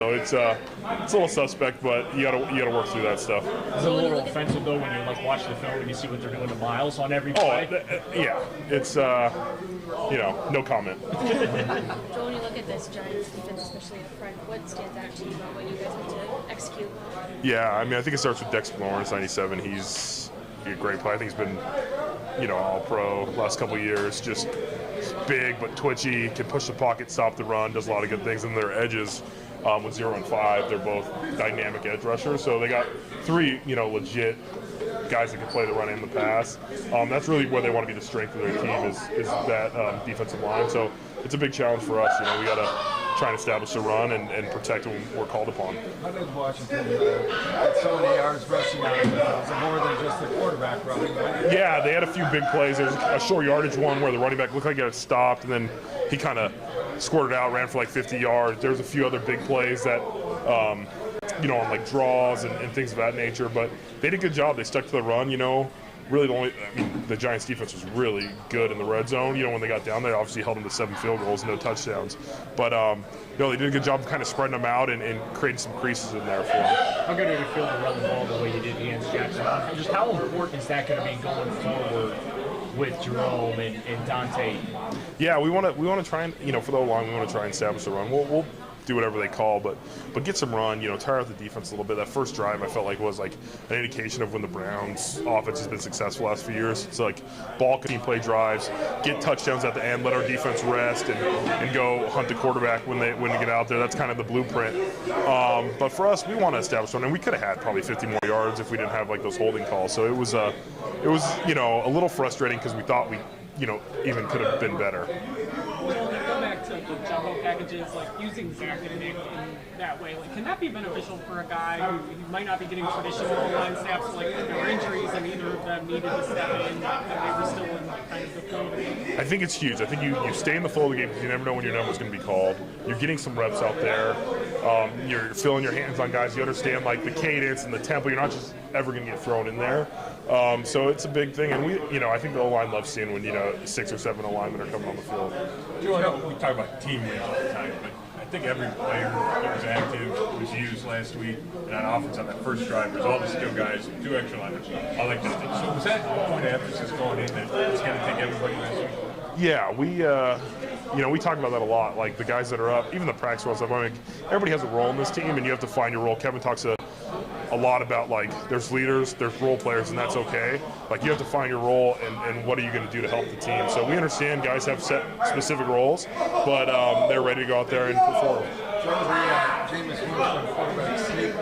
So it's a little suspect, but you gotta work through that stuff. Is it a little offensive though when you like watch the film and you see what they're doing to Miles on every play? Yeah, it's no comment. Joel, when you look at this Giants defense, especially up front, what stands out to you about what you guys have to execute? Yeah, I mean, I think it starts with Dexter Lawrence, 97. He's a great player. I think he's been, all-pro last couple of years. Just big but twitchy, can push the pocket, stop the run, does a lot of good things. And their edges with 0 and 5, they're both dynamic edge rushers. So they got three, legit guys that can play the run and the pass. That's really where they want to be the strength of their team is that defensive line. So it's a big challenge for us. We got to try and establish a run and protect when we're called upon. How did Washington get so many yards rushing out? Was it more than just the quarterback running? Yeah, they had a few big plays. There was a short yardage one where the running back looked like he got stopped, and then he kind of squirted out, ran for like 50 yards. There was a few other big plays that, on like draws and things of that nature. But they did a good job. They stuck to the run, Really, the Giants' defense was really good in the red zone. When they got down there, obviously held them to 7 field goals, no touchdowns. But, they did a good job of kind of spreading them out and creating some creases in there for them. How good did it feel to run the ball the way you did against Jackson? Just how important is that going to be going forward with Jerome and Dante? Yeah, we want to try and, for the O-line, we want to try and establish the run. We'll do whatever they call, but get some run, tire out the defense a little bit. That first drive I felt like was like an indication of when the Browns offense has been successful the last few years. It's like ball team play drives, get touchdowns at the end, let our defense rest and go hunt the quarterback when they get out there. That's kind of the blueprint. But for us, we want to establish one, and we could have had probably 50 more yards if we didn't have like those holding calls. So it was a little frustrating because we thought we even could have been better. To the jumbo packages, like using Zach and Nick in that way, can that be beneficial for a guy who might not be getting traditional line snaps, like there were injuries and either of them needed to step in, but they were still in kind of the flow of the game? I think it's huge. I think you stay in the flow of the game because you never know when your number is going to be called. You're getting some reps out there. You're filling your hands on guys. You understand like the cadence and the tempo. You're not just ever going to get thrown in there. So it's a big thing, and I think the O-line loves seeing when 6 or 7 O-linemen are coming on the field. We talk about team wins all the time, but I think every player that was active was used last week, and on offense on that first drive, there's all the skill guys, 2 extra linemen, all that good stuff. So was that a point of emphasis going in that it's going to take everybody last week? Yeah, we talk about that a lot. Like the guys that are up, even the practice squad stuff. I mean, everybody has a role in this team, and you have to find your role. Kevin talks a lot about like there's leaders, there's role players, and that's okay. Like you have to find your role and what are you going to do to help the team. So we understand guys have set specific roles, but they're ready to go out there and perform. Jameis Winston, quarterback sneak.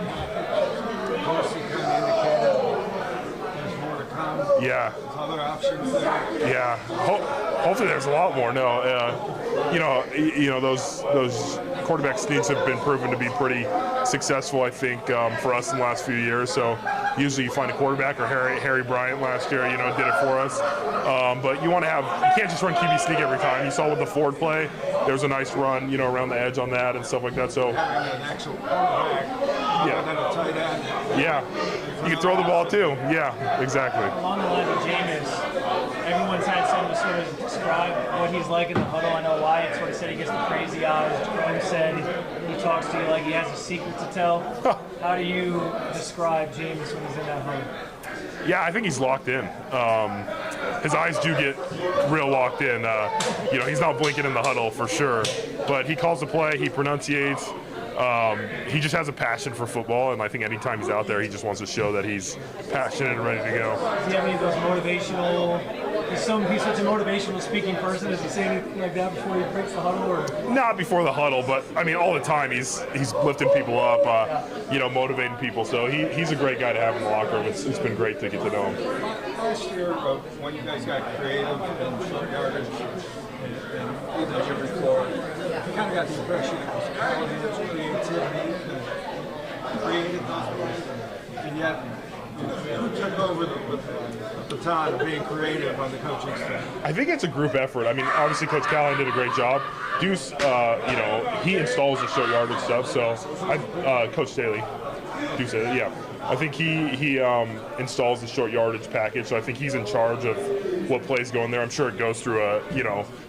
Dorsey kind of indicated there's more to come. Yeah. There's other options there. Yeah. Hopefully there's a lot more. No, those quarterback sneaks have been proven to be pretty successful, I think, for us in the last few years. So usually you find a quarterback, or Harry Bryant last year, did it for us. But you can't just run QB sneak every time. You saw with the Ford play, there was a nice run, around the edge on that and stuff like that. So Having an actual quarterback, than a tight end. yeah, you can throw the ball too. Yeah, exactly. Along the line of Jameis, everyone's had someone to sort of describe what he's like in the huddle. I know Wyatt sort of said he gets the crazy eyes. Jerome said he talks to you like he has a secret to tell. How do you describe Jameis when he's in that huddle? Yeah, I think he's locked in. His eyes do get real locked in. He's not blinking in the huddle for sure, but he calls the play, he pronunciates. He just has a passion for football, and I think anytime he's out there, he just wants to show that he's passionate and ready to go. Does he have any of those motivational? He's such a motivational speaking person. Does he say anything like that before he breaks the huddle? Or? Not before the huddle, but I mean all the time he's lifting people up, motivating people. So he's a great guy to have in the locker room. It's been great to get to know him. Last year, when you guys got creative and short yardage and even every floor, you kind of got the impression it was Callahan's creativity that created those plays, and yet who took over the baton of being creative on the coaching staff? I think it's a group effort. I mean, obviously Coach Callahan did a great job. Deuce, he installs the short yardage stuff. So, Coach Staley, Deuce, yeah. I think he installs the short yardage package, so I think he's in charge of what plays go in there. I'm sure it goes through a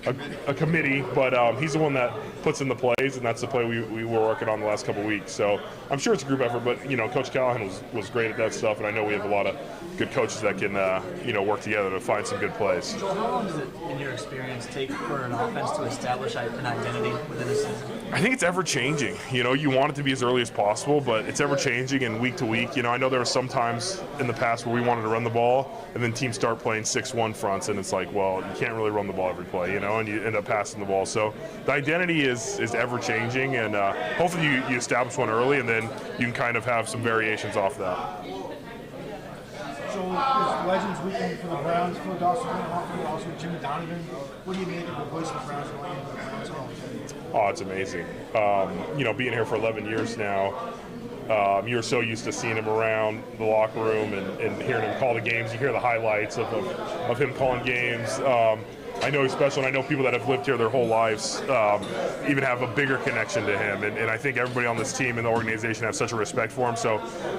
a committee, but he's the one that puts in the plays, and that's the play we were working on the last couple of weeks. So I'm sure it's a group effort, but Coach Callahan was great at that stuff, and I know we have a lot of good coaches that can work together to find some good plays. Joel, how long does it, in your experience, take for an offense to establish an identity within a season? I think it's ever changing. You want it to be as early as possible, but it's ever changing and week to week. I know there were some times in the past where we wanted to run the ball, and then teams start playing 6-1 fronts, and it's like, well, you can't really run the ball every play, and you end up passing the ball. So the identity is ever changing, and hopefully you establish one early, and then you can kind of have some variations off that. So is Legends weekend for the Browns for Dawson and also Jimmy Donovan? What do you make of the voice of the Browns going into the Browns Hall? Oh, it's amazing. Being here for 11 years now, you're so used to seeing him around the locker room and hearing him call the games. You hear the highlights of him calling games. I know he's special, and I know people that have lived here their whole lives even have a bigger connection to him. And I think everybody on this team and the organization have such a respect for him. So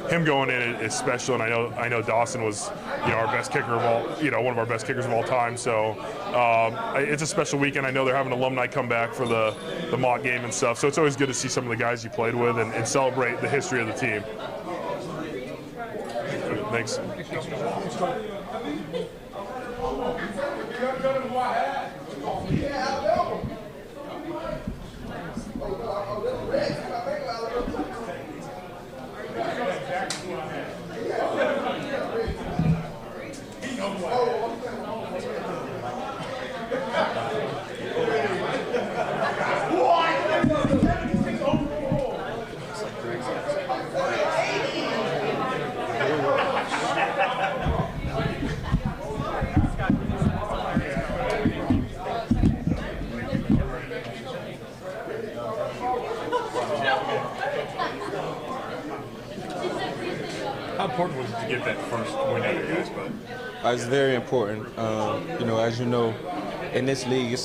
him going in is special, and I know Dawson was our best kicker of all, one of our best kickers of all time. So it's a special weekend. I know they're having alumni come back for the mock game and stuff. So it's always good to see some of the guys you played with and celebrate the history of the team. Thanks. How important was it to get that first win out of you guys, bud? It's very important. As you know, in this league,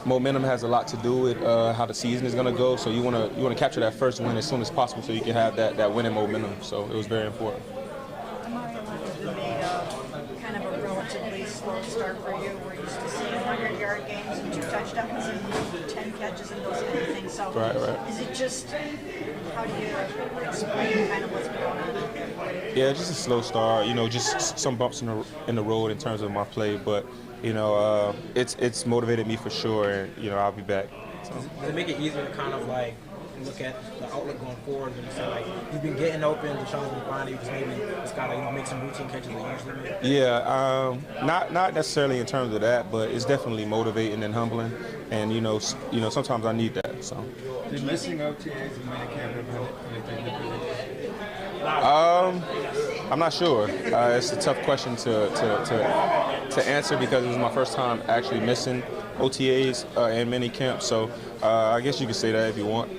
momentum has a lot to do with how the season is going to go. So you want to capture that first win as soon as possible, so you can have that winning momentum. So it was very important. Amari, kind of a relatively slow start for you. We're used to seeing 100-yard games and 2 touchdowns and 10 catches and those kind of things. So Right. is it just, how do you explain kind of what's going on? Yeah, just a slow start. Just some bumps in the road in terms of my play, but it's motivated me for sure, and I'll be back. So. Does it make it easier to kind of like look at the outlook going forward and say like you've been getting open, Deshaun's been finding, you just maybe just gotta make some routine catches that you usually make? Yeah, not necessarily in terms of that, but it's definitely motivating and humbling, and sometimes I need that. So. Did missing OTAs and minicamp have anything to do with it? I'm not sure. It's a tough question to answer because it was my first time actually missing OTAs and mini camp. So I guess you could say that if you want.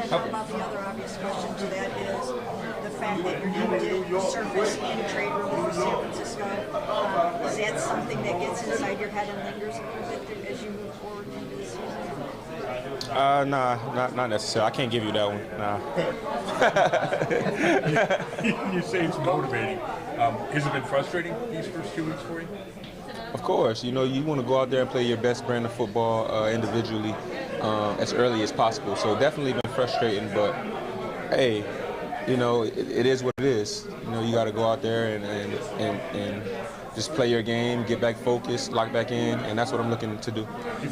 About the other obvious question to that is the fact that your name did surface in a trade room with San Francisco. Is that something that gets inside your head and lingers a little bit as you move forward into the season? Nah, not necessarily. I can't give you that one. Nah. You say it's motivating. Has it been frustrating these first 2 weeks for you? Of course. You want to go out there and play your best brand of football individually as early as possible. So definitely been frustrating, but hey, it is what it is. You got to go out there and just play your game, get back focused, lock back in, and that's what I'm looking to do. It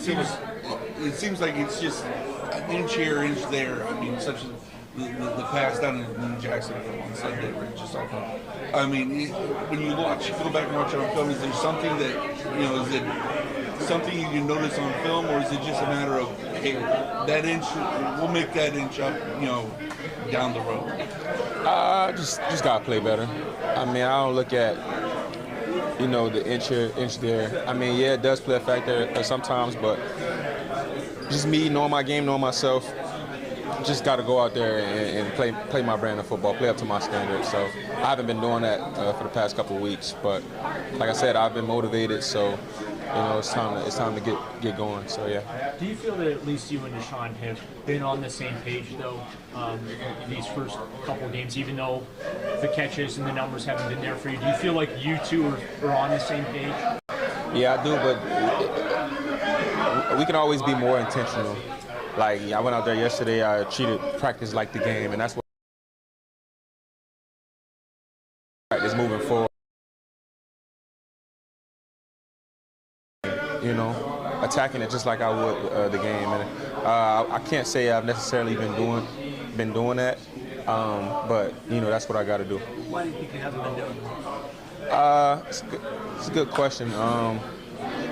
seems like it's just an inch here, inch there. I mean, such as the pass down in Jackson on Sunday where it just all come. I mean, when you go back and watch it on film, is there something that, is it something you notice on film, or is it just a matter of, hey, that inch, we'll make that inch up, down the road? Just gotta play better. I mean, I don't look at, the inch here, inch there. I mean, yeah, it does play a factor sometimes, but just me knowing my game, knowing myself, just got to go out there and play my brand of football, play up to my standards. So I haven't been doing that for the past couple of weeks, but like I said, I've been motivated. So it's time to get going. So yeah. Do you feel that at least you and Deshaun have been on the same page though these first couple of games, even though the catches and the numbers haven't been there for you? Do you feel like you two are on the same page? Yeah, I do, but we can always be more intentional. Like I went out there yesterday, I treated practice like the game, and that's what practice moving forward. You know, attacking it just like I would the game, and I can't say I've necessarily been doing that, but you know that's what I got to do. Why do you think you haven't been doing that? It's a good question.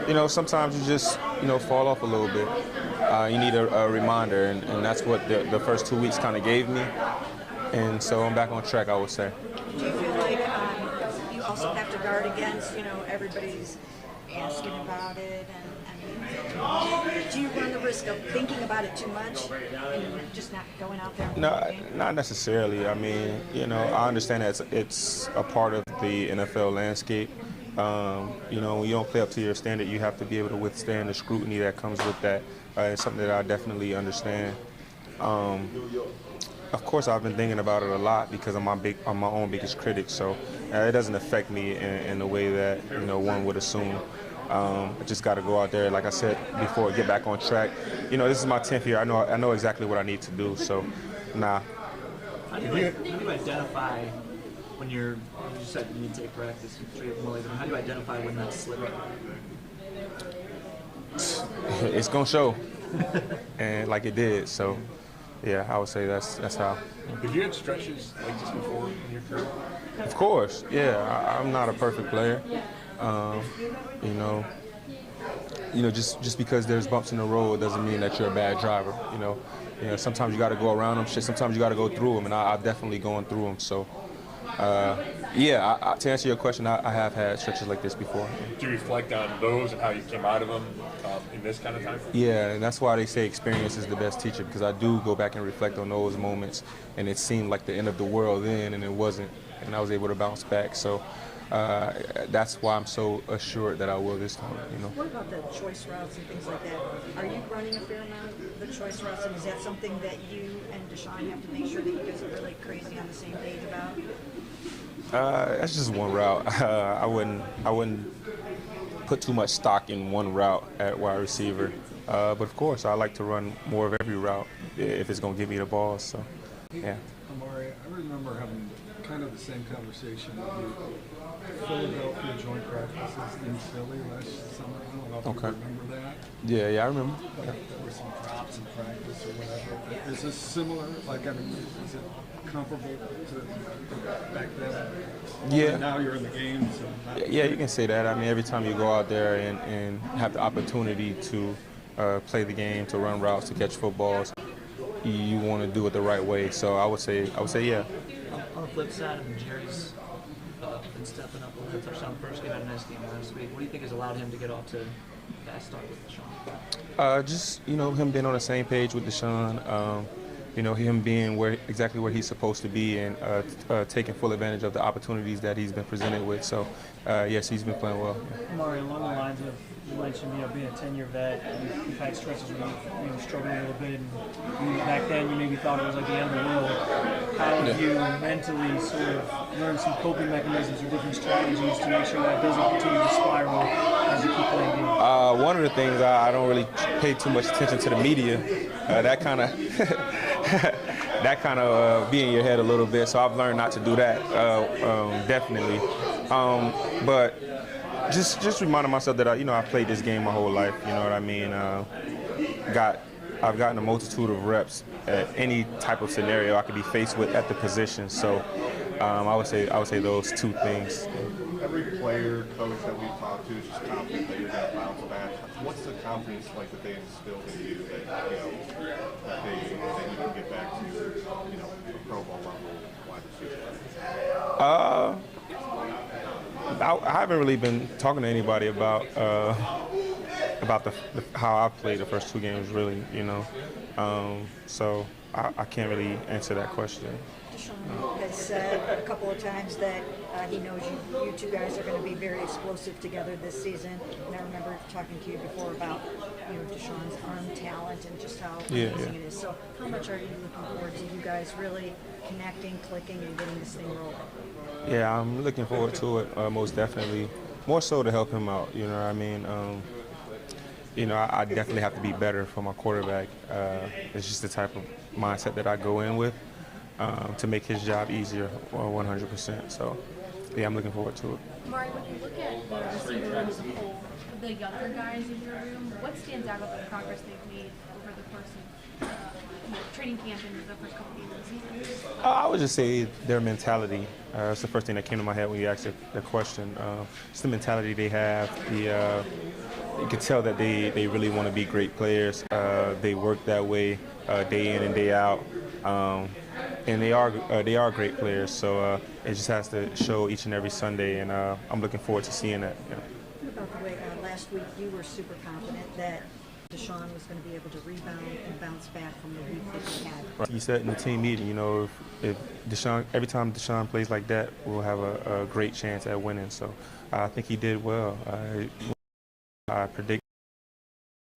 You know, sometimes you just fall off a little bit. You need a reminder, and that's what the first 2 weeks kind of gave me, and so I'm back on track, I would say. Do you feel like you also have to guard against, everybody's asking about it, and I mean, do you run the risk of thinking about it too much and just not going out there? And No, not necessarily. I mean, I understand that it's a part of the NFL landscape. When you don't play up to your standard, you have to be able to withstand the scrutiny that comes with that. It's something that I definitely understand. Of course, I've been thinking about it a lot because I'm my own biggest critic. So it doesn't affect me in the way that one would assume. I just got to go out there, like I said before, get back on track. This is my 10th year. I know exactly what I need to do. So, nah. How do you identify when you said you need to take practice? How do you identify when that's slipping? It's gonna show, and like it did. So, yeah, I would say that's how. Have you had stretches like this before in your career? Of course, yeah. I'm not a perfect player. Just because there's bumps in the road doesn't mean that you're a bad driver. Sometimes you got to go around them. Sometimes you got to go through them, and I've definitely gone through them. So, to answer your question, I have had stretches like this before. Do you reflect on those and how you came out of them in this kind of time? Yeah, and that's why they say experience is the best teacher, because I do go back and reflect on those moments, and it seemed like the end of the world then, and it wasn't, and I was able to bounce back. So that's why I'm so assured that I will this time. What about the choice routes and things like that? Are you running a fair amount of the choice routes, and is that something that you and Deshaun have to make sure that you guys are really crazy on the same page about? That's just one route. I wouldn't put too much stock in one route at wide receiver. But of course, I like to run more of every route if it's going to give me the ball. So, yeah. Amari, I remember having kind of the same conversation with you. Philadelphia joint practices in Philly last summer. I don't know if you remember that. Yeah, I remember. There were some drops in practice or whatever. Is this similar? Is it comparable to back then? Yeah. Now you're in the game. So yeah, you can say that. I mean, every time you go out there and have the opportunity to play the game, to run routes, to catch footballs, you want to do it the right way. So I would say yeah. On the flip side, Jerry's been stepping up a little touchdown first game at a nice game last week. What do you think has allowed him to get off to a fast start with Deshaun? Just him being on the same page with Deshaun. Him being exactly where he's supposed to be, and taking full advantage of the opportunities that he's been presented with. So, yes, he's been playing well. Amari, along the lines of, you mentioned, being a 10-year vet, you've had stretches where you've struggled a little bit, and back then you maybe thought it was like the end of the world. How have you mentally sort of learned some coping mechanisms or different strategies to make sure that doesn't continue to spiral as you keep playing games? One of the things I don't really pay too much attention to the media. That kind of be in your head a little bit. So I've learned not to do that, definitely. But just reminding myself that I played this game my whole life. You know what I mean? I've gotten a multitude of reps at any type of scenario I could be faced with at the position. So I would say those two things. Every player, coach that we've talked to is just confident that you're going to bounce back. What's the confidence like that they instilled in you that that you can get back to a Pro Bowl level wide receiver? I haven't really been talking to anybody about how I played the first two games, really. So I can't really answer that question. Deshaun has said a couple of times that he knows you two guys are going to be very explosive together this season. And I remember talking to you before about Deshaun's arm talent and just how amazing it is. So how much are you looking forward to you guys really connecting, clicking, and getting this thing rolling? Yeah, I'm looking forward to it, most definitely. More so to help him out, you know what I mean? I definitely have to be better for my quarterback. It's just the type of mindset that I go in with to make his job easier 100%. So, yeah, I'm looking forward to it. Amari, when you look at the receiver room as a whole, the younger guys in your room, what stands out about the progress they've made over the course of training camp and the first couple games of the season? I would just say their mentality. That's the first thing that came to my head when you asked the question. It's the mentality they have. You can tell that they really want to be great players. They work that way day in and day out. And they are great players, so it just has to show each and every Sunday, and I'm looking forward to seeing that. Yeah. What about the way last week you were super confident that Deshaun was going to be able to rebound and bounce back from the week that he had? Right. You said in the team meeting, if Deshaun, every time Deshaun plays like that, we'll have a great chance at winning. So I think he did well. I predict.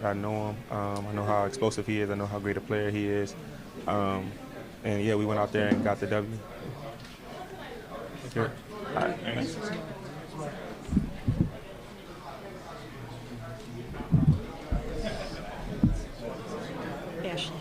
I know him. I know how explosive he is. I know how great a player he is. And yeah, we went out there and got the W. Sure. All right. Thanks. Ashley.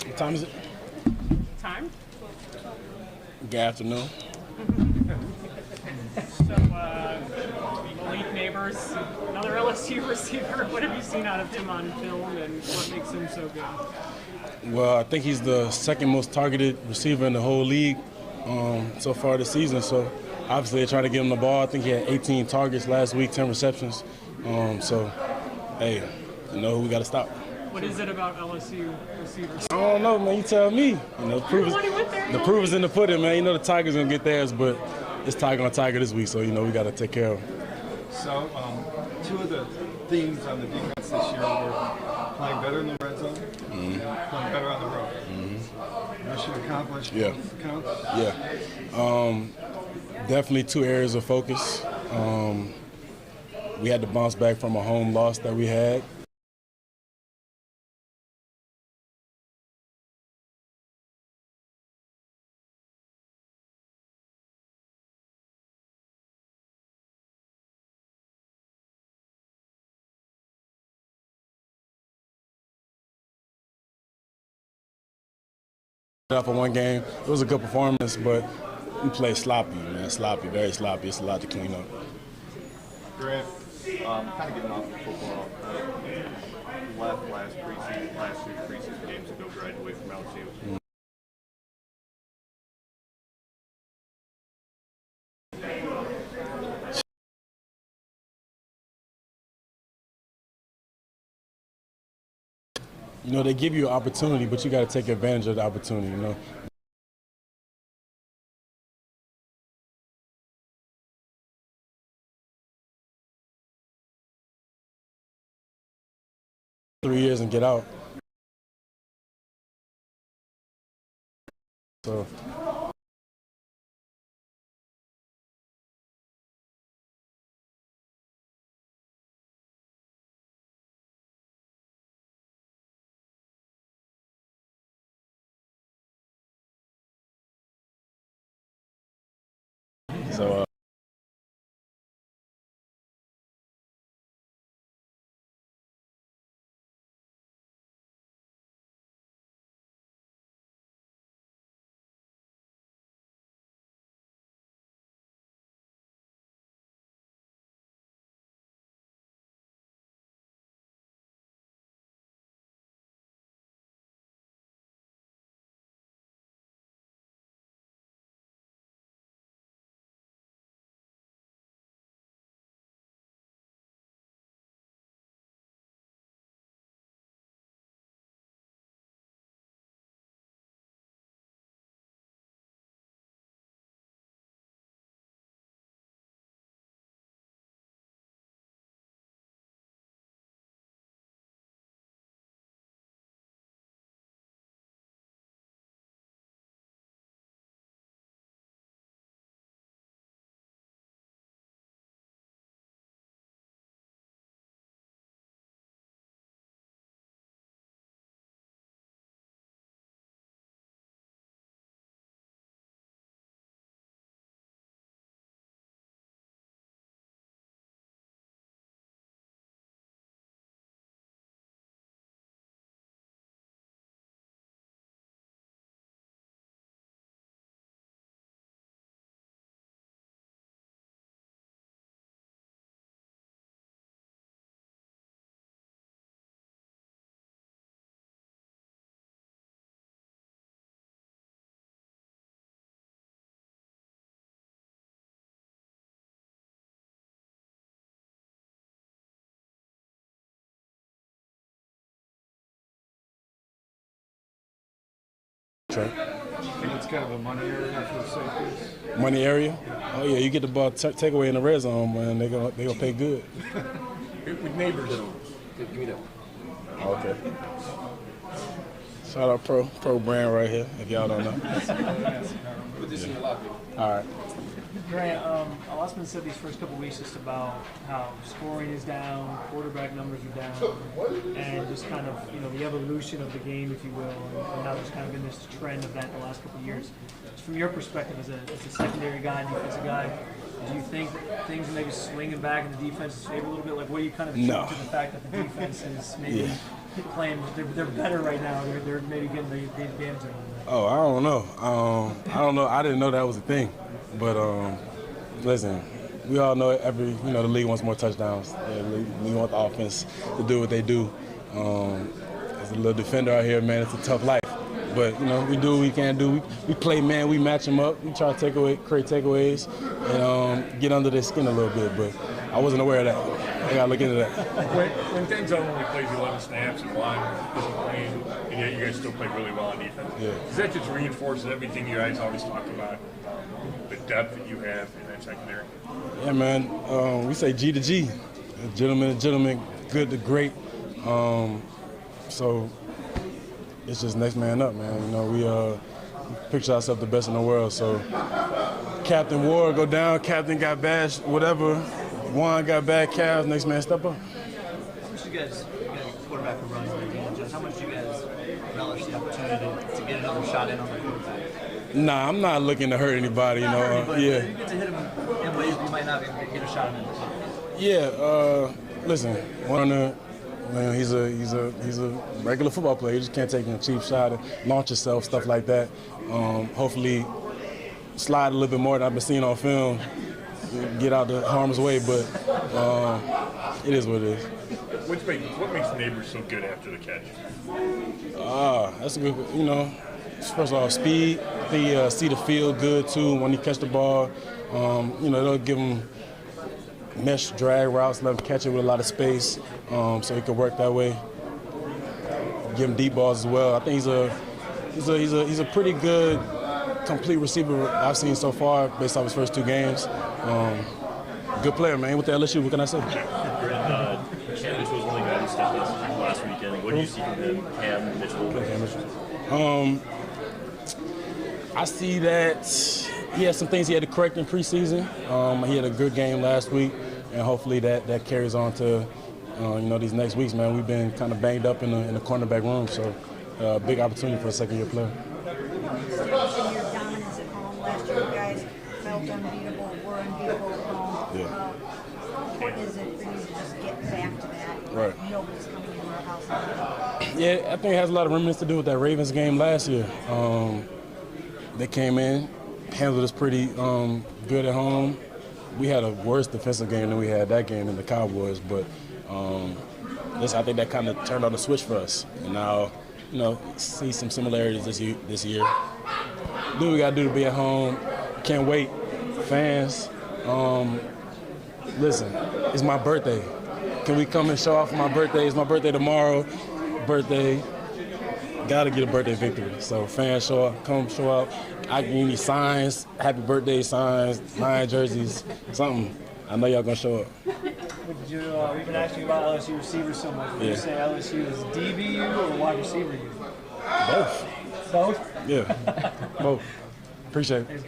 What time is it? Time? Good afternoon. So, Malik Neighbors, another LSU receiver. What have you seen out of him on film, and what makes him so good? Well, I think he's the second most targeted receiver in the whole league. so far this season. So obviously they're trying to get him the ball. I think he had 18 targets last week, 10 receptions. So, hey, you know who we got to stop. What is it about LSU receivers? I don't know, man. You tell me. You know, the proof is in the pudding, man. You know the Tigers going to get theirs, but it's Tiger on Tiger this week, so, you know, we got to take care of them. So, two of the themes on the defense this year were playing better in the red zone, and playing better on the road. Mission accomplished. Yeah. Counts. Yeah. Definitely two areas of focus. We had to bounce back from a home loss that we had. For one game, it was a good performance, but we played sloppy, man. Sloppy, very sloppy. It's a lot to clean up. Grant, kind of getting off the football. You left last two preseason games to go graduate from LSU. You know, they give you an opportunity, but you got to take advantage of the opportunity, you know. Three years and get out. So. So, I think it's kind of a money area for the safeties. Money area? Oh yeah, you get the ball take away in the red zone, man. They gonna pay good. With neighbors. Give me that. Okay. Shout out Pro brand right here. If y'all don't know. Put this in the locker. All right. Grant, a lot's been said these first couple weeks just about how scoring is down, quarterback numbers are down, and just kind of, you know, the evolution of the game, if you will, and how there's kind of been this trend of that the last couple of years. Just from your perspective as a secondary guy, defensive guy, do you think that things are maybe swinging back in the defense's favor a little bit? Like, what do you kind of attribute to the fact that the defense is maybe playing, they're better right now, they're maybe getting the advantage of it? Oh, I don't know. I didn't know that was a thing. But listen, we all know the league wants more touchdowns. We want the offense to do what they do. As a little defender out here, man, it's a tough life. But we do what we can do. We play man, we match them up. We try to create takeaways, and get under their skin a little bit. But I wasn't aware of that. I gotta look into that. When Denzel only plays 11 snaps and Juan isn't playing, and yet you guys still play really well on defense, does that just reinforce everything you guys always talk about, the depth that you have in that secondary? Yeah, man. We say G to G, gentleman to gentleman, good to great. So it's just next man up, man. We picture ourselves the best in the world. So Captain Ward go down, Captain got bashed, whatever. Juan got bad calves, next man step up. How much do you guys, quarterback who runs the advantage, how much do you guys relish the opportunity to get another shot in on the quarterback? Nah, I'm not looking to hurt anybody, Not hurt anybody, yeah. but you get to hit him in ways you might not be able to get a shot in. Yeah, listen, Warner, man, he's a regular football player. You just can't take a cheap shot and launch yourself, stuff like that. Hopefully slide a little bit more than I've been seeing on film. Get out the harm's way, but it is what it is. What makes Neighbors so good after the catch? That's a good, first of all, speed. They see the field good too when he catch the ball. They'll give him mesh drag routes, let him catch it with a lot of space, so he can work that way. Give him deep balls as well. I think he's a pretty good complete receiver I've seen so far based off his first 2 games. Good player, man. With the LSU, what can I say? Cam Mitchell was one of the guys who stepped up last weekend. What do you see from him, Cam Mitchell? I see that he had some things he had to correct in preseason. He had a good game last week, and hopefully that carries on to these next weeks, man. We've been kind of banged up in the cornerback room, so big opportunity for a second-year player. Your dominance at home last year, you guys felt unbeatable, were unbeatable at home. Yeah. What is it for you to just get back to that? Right. Nobody's coming in our house. Yeah, I think it has a lot of remnants to do with that Ravens game last year. They came in, handled us pretty good at home. We had a worse defensive game than we had that game in the Cowboys, but I think that kind of turned on the switch for us. And now, see some similarities this year. Do what we got to do to be at home. Can't wait. Fans, listen, it's my birthday. Can we come and show off for my birthday? It's my birthday tomorrow. Birthday. Got to get a birthday victory. So fans show up, come show up. I can give you signs, happy birthday signs, Lion jerseys, something. I know y'all going to show up. We've been asking about LSU receivers so much. Would you say LSU is DBU or wide receiver you? Both. Both? Yeah, both. Appreciate it.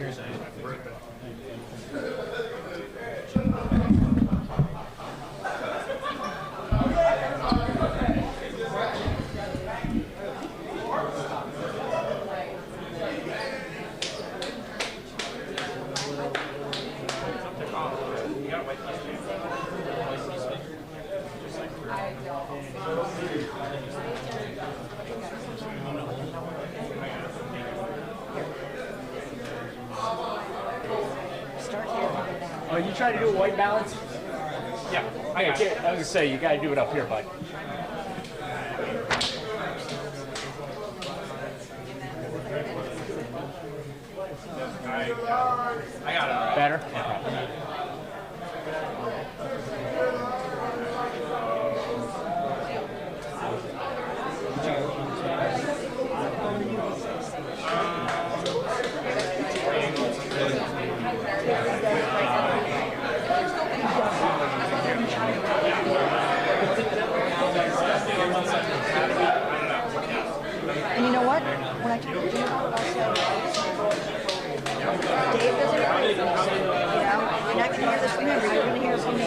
Oh, you trying to do a white balance? Yeah. I was going to say, you got to do it up here, bud. I got it. Better? And you know what? When I talk to Jim about Dave doesn't agree. You're not going to hear this from him. You're going to hear from me.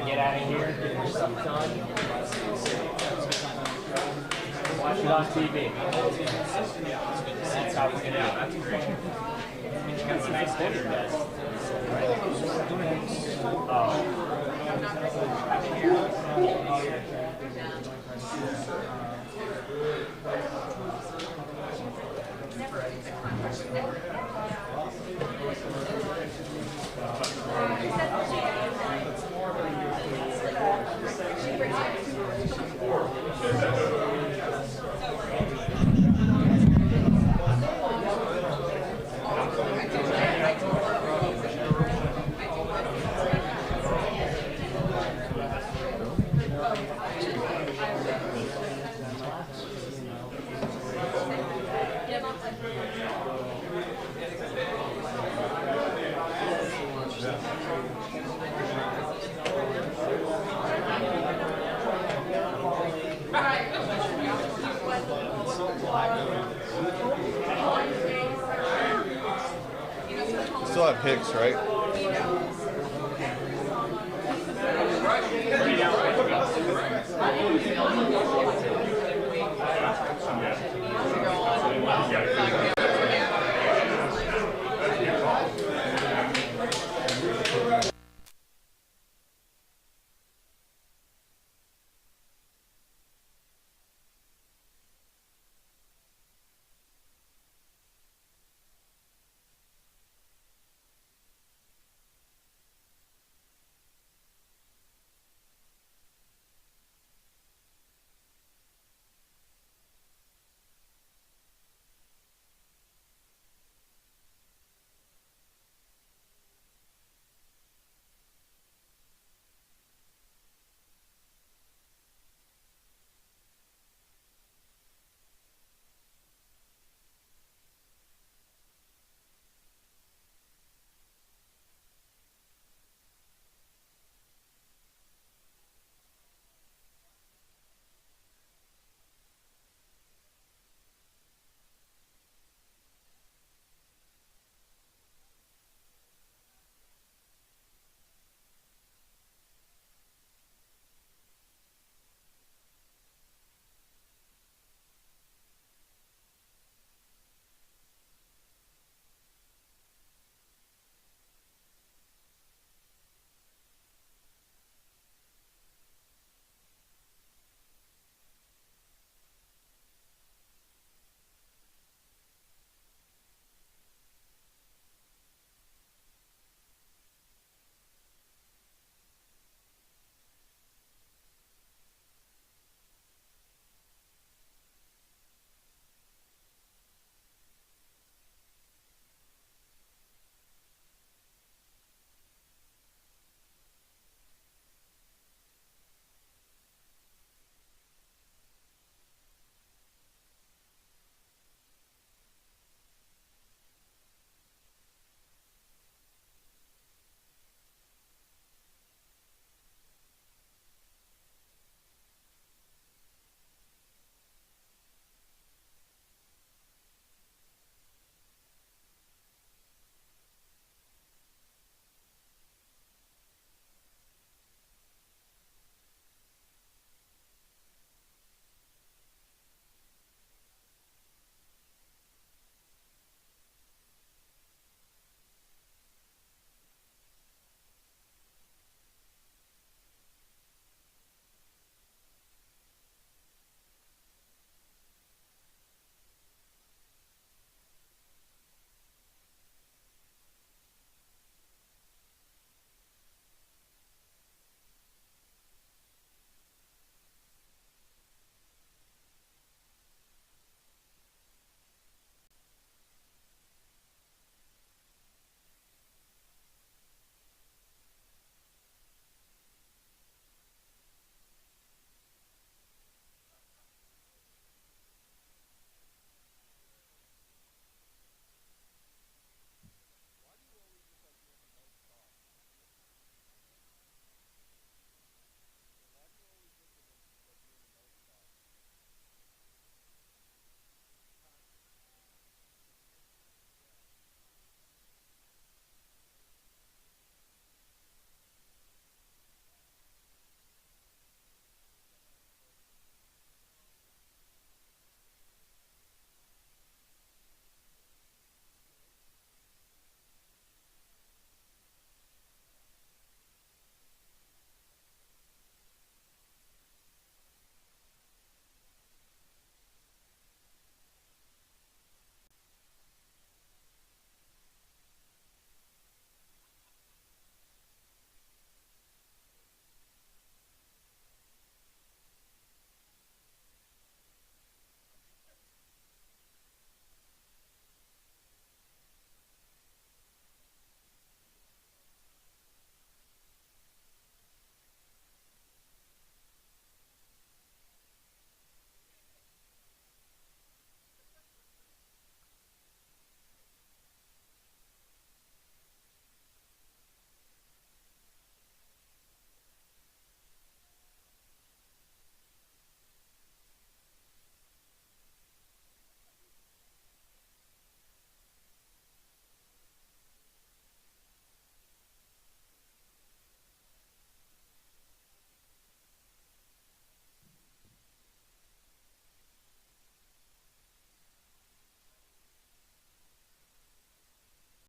Get out of here, get your stuff done. Watch it on TV. That's how we're gonna do it. You got some nice dinner, guys. still have Hicks, right?